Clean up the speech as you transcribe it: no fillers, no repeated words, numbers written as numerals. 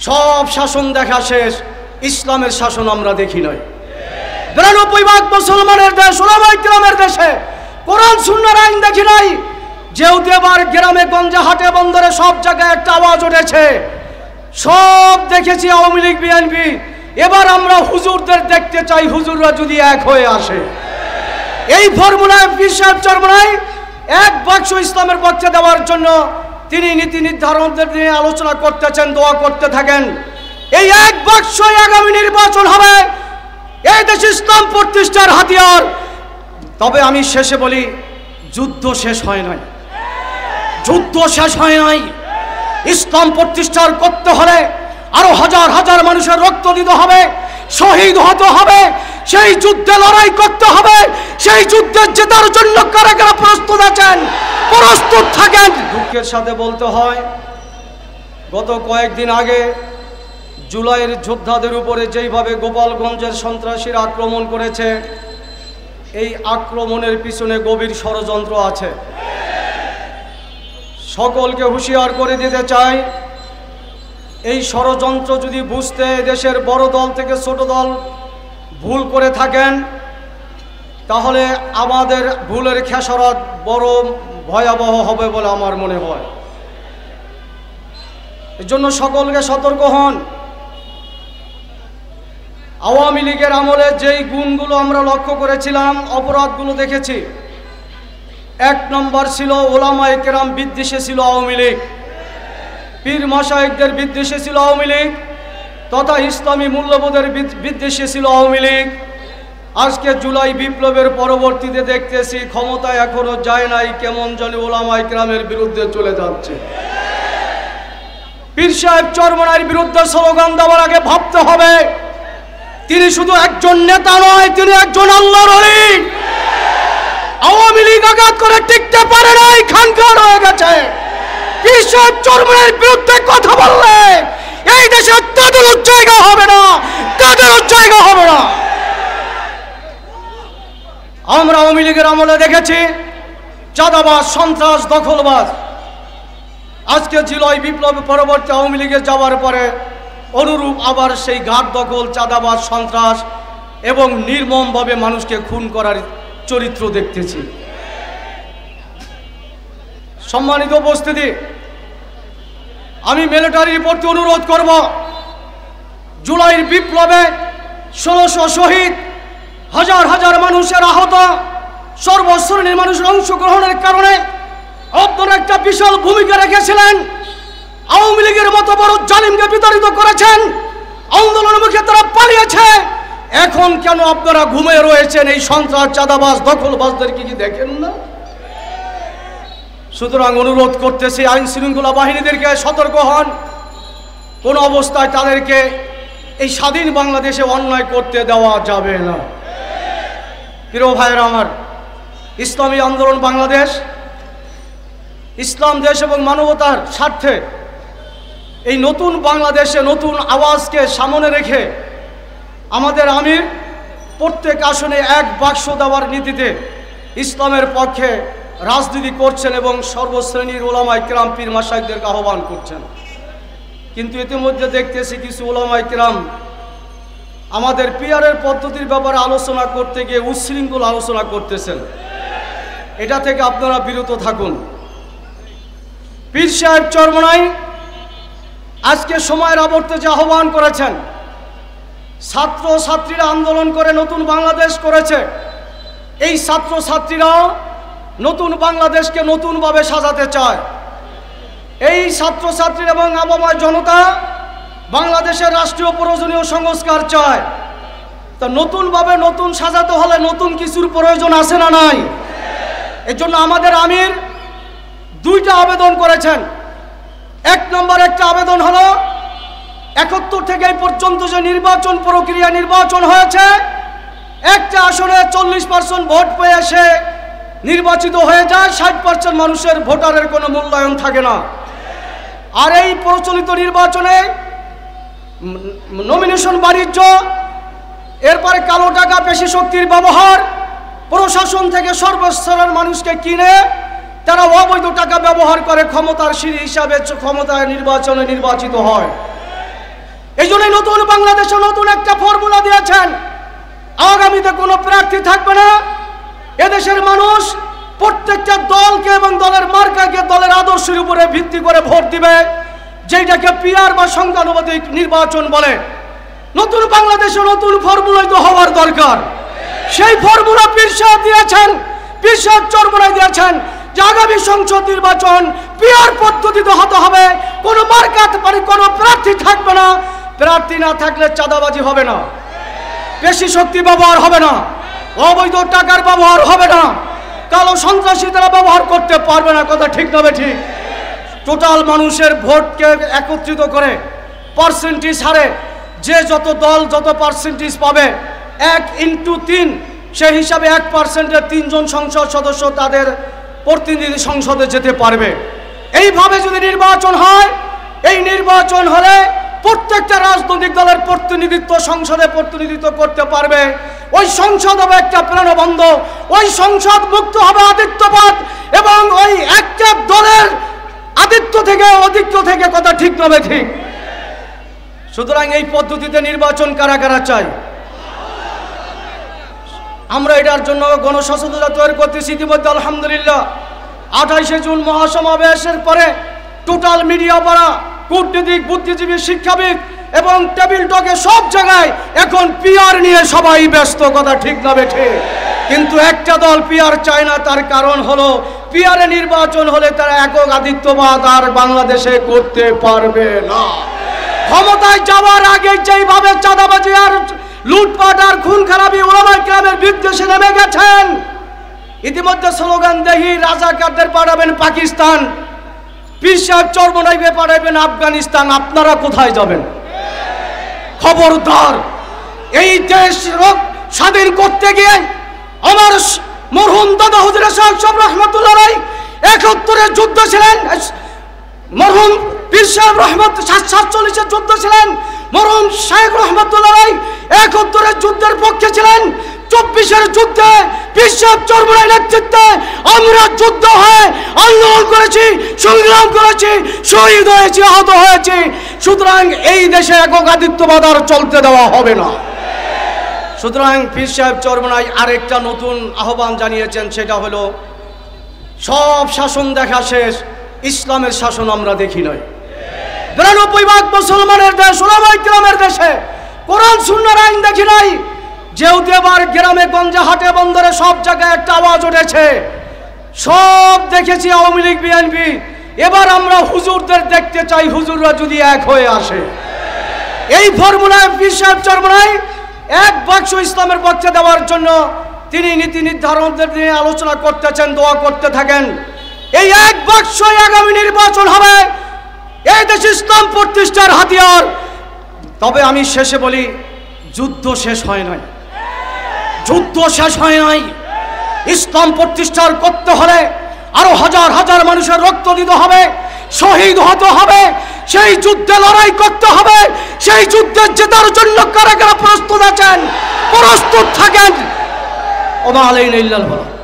সব শাসন দেখা শেষ, ইসলামের শাসন আমরা দেখি নয়। ৯২ মুসলমানের দেশ, ওলামায়ে কেরামের দেশে কোরআন সুন্নাহর আইন দেখি নাই। যেহেতু এবার গ্রামে গঞ্জে হাটে বন্দরে সব জায়গায় একটা আওয়াজ উঠেছে, সব দেখেছি আওয়ামী লীগ বিএনপি, এবার আমরা হুজুরদের দেখতে চাই, হুজুররা যদি এক হয়ে আসে। এই ফর্মুলায় পীর সাহেব চরমনাই এক বাক্স ইসলামের পক্ষে দেওয়ার জন্য তিনি নীতি নির্ধারণদের নিয়ে আলোচনা করতেছেন, দোয়া করতে থাকেন। এই এক বাক্স আগামী নির্বাচন হবে এই দেশে ইসলাম প্রতিষ্ঠার হাতিয়ার। তবে আমি শেষে বলি, যুদ্ধ শেষ হয় নাই, যুদ্ধ শেষ হয় নাই। ইসলাম প্রতিষ্ঠার করতে হলে আরো হাজার হাজার মানুষের রক্ত দিতে হবে, শহীদ হতে হবে, সেই যুদ্ধে লড়াই করতে হবে। সেই যুদ্ধে জেতার জন্য কারা কারা প্রস্তুত আছেন, প্রস্তুত থাকেন। দুঃখের সাথে বলতে হয়, গত কয়েকদিন আগে জুলাইয়ের যোদ্ধাদের উপরে যেইভাবে গোপালগঞ্জের সন্ত্রাসীরা আক্রমণ করেছে, এই আক্রমণের পিছনে গভীর ষড়যন্ত্র আছে। সকলকে হুঁশিয়ার করে দিতে চাই, এই ষড়যন্ত্র যদি বুঝতে দেশের বড় দল থেকে ছোট দল ভুল করে থাকেন, তাহলে আমাদের ভুলের খেসারত বড় ভয়াবহ হবে বলে আমার মনে হয়। এর জন্য সকলকে সতর্ক হন। আওয়ামী লীগের আমলে যেই গুণগুলো আমরা লক্ষ্য করেছিলাম, অপরাধগুলো দেখেছি, ১ নম্বর ছিল ওলামায়ে কেরাম বিদ্বেষে ছিল আওয়ামী লীগ, পীর মাশায়েখদের বিদ্বেষে ছিল আওয়ামী লীগ, তথা ইসলামী মূল্যবোধের বিদ্বেষে ছিল আওয়ামী লীগ। আজকে জুলাই বিপ্লবের পরবর্তীতে দেখতেছি ক্ষমতায় এখনো যায় নাই, কেমন জানি ওলামায়ে কেরামের বিরুদ্ধে চলে যাচ্ছে। পীর সাহেব চরমনাইয়ের বিরুদ্ধে স্লোগান দেওয়ার আগে ভাবতে হবে, তিনি শুধু একজন নেতা নয়, তিনি একজন আল্লাহর ওলি। আওয়ামী লীগ আঘাত করে টিকতে পারে নাই, খানখান হয়ে গেছে। পীর সাহেব চরমনাইয়ের বিরুদ্ধে কথা বললে এই দেশে তাদেরও জায়গা হবে না, তাদেরও জায়গা হবে না। আমরা আওয়ামী লীগের আমলে দেখেছি চাঁদাবাজ, সন্ত্রাস, দখলবাজ। আজকে জুলাই বিপ্লব পরবর্তী আওয়ামী লীগে যাওয়ার পরে অনুরূপ আবার সেই ঘাট দখল, চাঁদাবাজ, সন্ত্রাস এবং নির্মমভাবে মানুষকে খুন করার চরিত্র দেখতেছি। সম্মানিত উপস্থিতি, আমি মিলিটারির প্রতি অনুরোধ করব, জুলাইয়ের বিপ্লবে ১৬০০ শহীদ, হাজার হাজার মানুষের আহত, সর্বশ্রেণীর মানুষের অংশগ্রহণের কারণে আপনারা একটা বিশাল ভূমিকা রেখেছিলেন। আওয়ামী লীগের মতো বড় জালিমকে বিতাড়িত করেছেন, আন্দোলনের মুখে তারা পালিয়েছে। এখন কেন আপনারা ঘুমিয়ে রয়েছেন? এই সন্ত্রাস, চাঁদাবাজ, দখলবাজদেরকে কি দেখেন না? সুতরাং অনুরোধ করতেছি, আইন শৃঙ্খলা বাহিনীদেরকে সতর্ক হন। কোন অবস্থায় তাদেরকে এই স্বাধীন বাংলাদেশে অন্যায় করতে দেওয়া যাবে না। প্রিয় ভাইয়েরা আমার, ইসলামী আন্দোলন বাংলাদেশ ইসলাম দেশ এবং মানবতার স্বার্থে এই নতুন বাংলাদেশে নতুন আওয়াজকে সামনে রেখে আমাদের আমির প্রত্যেক আসনে এক বাক্স দেওয়ার নীতিতে ইসলামের পক্ষে রাজনীতি করছেন এবং সর্বশ্রেণীর ওলামায়ে কেরাম, পীর মাশায়েখদেরকে আহ্বান করছেন। কিন্তু ইতিমধ্যে দেখতেছি কিছু ওলামায়ে কেরাম আমাদের পিয়ারের পদ্ধতির ব্যাপারে আলোচনা করতে গিয়ে উচ্ছৃঙ্খল আলোচনা করতেছেন। এটা থেকে আপনারা বিরত থাকুন। পীর সাহেব চরমনাই আজকে সময়ের আবর্তে যে আহ্বান করেছেন, ছাত্র ছাত্রীরা আন্দোলন করে নতুন বাংলাদেশ করেছে। এই ছাত্র ছাত্রীরাও নতুন বাংলাদেশকে নতুনভাবে সাজাতে চায়। এই ছাত্র ছাত্রীরা এবং আবহাওয়া জনতা বাংলাদেশের রাষ্ট্রীয় প্রয়োজনীয় সংস্কার চায়। তা নতুনভাবে নতুন সাজাতে হলে নতুন কিছুর প্রয়োজন আছে না নাই? এর জন্য আমাদের আমির দুইটা আবেদন করেছেন। ১ নম্বর একটা আবেদন হলো ৭১ থেকে এই পর্যন্ত যে নির্বাচন প্রক্রিয়া নির্বাচন হয়েছে, একটা আসনে ৪০% ভোট পেয়ে সে নির্বাচিত হয়ে যায়, ৬০% মানুষের ভোটারের কোনো মূল্যায়ন থাকে না। আর এই প্রচলিত নির্বাচনে নমিনেশন বাণিজ্য, এরপরে কালো টাকা, পেশি শক্তির ব্যবহার, প্রশাসন থেকে সর্বস্তরের মানুষকে কিনে তারা অবৈধ টাকা ব্যবহার করে ক্ষমতার সিঁড়ি হিসাবে ক্ষমতায় নির্বাচনে নির্বাচিত হয়। এই জন্য নতুন বাংলাদেশে নতুন একটা ফর্মুলা দিয়েছেন, আগামীতে কোনো প্রার্থী থাকবে না। এদেশের মানুষ প্রত্যেকটা দলকে এবং দলের মার্কাকে দলের আদর্শের উপরে ভিত্তি করে ভোট দিবে, যেটাকে পিআর বা সংখ্যানুপাতিক নির্বাচন বলে। নতুন বাংলাদেশে নতুন ফর্মুলাই তো হওয়ার দরকার। সেই ফর্মুলা পীর সাহেব দিয়েছেন, পীর সাহেব চরমোনাই দিয়েছেন যে আগামী সংসদ নির্বাচন পিআর পদ্ধতিতে হতে হবে, কোনো মার্কা মানে কোনো প্রার্থী থাকবে না, প্রার্থী না থাকলে চাঁদাবাজি হবে না, পেশি শক্তি ব্যবহার হবে না, অবৈধ টাকার ব্যবহার হবে না, কালো সন্ত্রাসী তারা ব্যবহার করতে পারবে না। কথা ঠিক না ঠিক? টোটাল মানুষের ভোটকে একত্রিত করে পার্সেন্টেজ হারে যে যত দল যত পার্সেন্টেজ পাবে 1x3, সেই হিসাবে 1%-এর 3 জন সংসদ সদস্য তাদের প্রতিনিধি সংসদে যেতে পারবে। এইভাবে যদি নির্বাচন হয়, এই নির্বাচন হলে প্রত্যেকটা রাজনৈতিক দলের প্রতিনিধিত্ব সংসদে প্রতিনিধিত্ব করতে পারবে। ওই সংসদ হবে একটা প্রাণবন্ধ, ওই সংসদ মুক্ত হবে আদিত্যবাদ এবং ওই একটা দলের আদিত্য থেকে অদিত্য থেকে। কথা ঠিক নবে ঠিক? সুতরাং এই পদ্ধতিতে নির্বাচন কারা কারা চাই? আমরা এটার জন্য গণসচেতনতা তৈরি করতেছি ইতিমধ্যে আলহামদুলিল্লাহ। 28শে জুন মহাসমাবেশের পরে টোটাল মিডিয়া পাড়া, কূটনীতিক, বুদ্ধিজীবী, শিক্ষাবিদ এবং টেবিল টকে সব জায়গায় এখন পিআর নিয়ে সবাই ব্যস্ত। কথা ঠিক না বেঠে? কিন্তু একটা দল পিআর চায় না, তার কারণ হলো পিআরে নির্বাচন হলে তারা একক আদিত্যবাদ আর বাংলাদেশে করতে পারবে না। ক্ষমতায় যাওয়ার আগে যেইভাবে চাঁদাবাজি আর লুটপাট আর খুন খারাপি ওলামায়ে কেরামের বিদ্বেষে নেমে গেছেন, ইতিমধ্যে স্লোগান দেখি রাজাকারদের পাঠাবেন পাকিস্তান, পীর সাহেব চরমোনাইকে পাঠাবেন আফগানিস্তান। আপনারা কোথায় যাবেন? খবরদার! এই দেশ স্বাধীন করতে গিয়ে আমার মরহুম দাদা হুজুর সাহেব রহমতুল্লাহ আলাইহি ৭১-এর যুদ্ধ ছিলেন, মরহুম পীর সাহেব রহমত ৪৭-এর যুদ্ধ ছিলেন, মরহুম শাইখ রহমতুল্লাহ আলাইহি ৭১-এর যুদ্ধের পক্ষে ছিলেন। ২৪-এর যুদ্ধে পীর সাহেব চরমোনাইর নেতৃত্বে আমরা যুদ্ধ হয়ে আন্দোলন করেছি, সংগ্রাম করেছি, শহীদ হয়েছি, আহত হয়েছি। সুতরাং এই দেশে একক আদিত্যবাদ আর চলতে দেওয়া হবে না। সুতরাং পীর সাহেব চরমোনাই আরেকটা নতুন আহ্বান জানিয়েছেন, সেটা হলো সব শাসন দেখা শেষ, ইসলামের শাসন আমরা দেখি নয়। ৯২ মুসলমানের দেশ, ওলামায়ে কেরামের দেশে কোরআন সুন্নাহর আইন দেখি নাই। যেহেতু এবার গ্রামে গঞ্জে হাটে বন্দরে সব জায়গায় একটা আওয়াজ উঠেছে, সব দেখেছি আওয়ামী লীগ বিএনপি, এবার আমরা হুজুরদের দেখতে চাই, হুজুররা যদি এক হয়ে আসে। এই ফর্মুলায় পীর সাহেব চরমোনাই এক বাক্স ইসলামের পক্ষে দেওয়ার জন্য তিনি নীতি নির্ধারকদের নিয়ে আলোচনা করতেছেন, দোয়া করতে থাকেন। এই এক বাক্সই আগামী নির্বাচন হবে, এই দেশ ইসলাম প্রতিষ্ঠার হাতিয়ার। তবে আমি শেষে বলি, যুদ্ধ শেষ হয় নাই, যুদ্ধ শেষ হয় নাই। ইসলাম প্রতিষ্ঠার করতে হলে আরো হাজার হাজার মানুষের রক্ত দিতে হবে, শহীদ হতে হবে, সেই যুদ্ধে লড়াই করতে হবে। সেই যুদ্ধে জেতার জন্য কারা কারা প্রস্তুত আছেন, প্রস্তুত থাকেন। ওমা আলাইনা ইল্লাল বালাগ।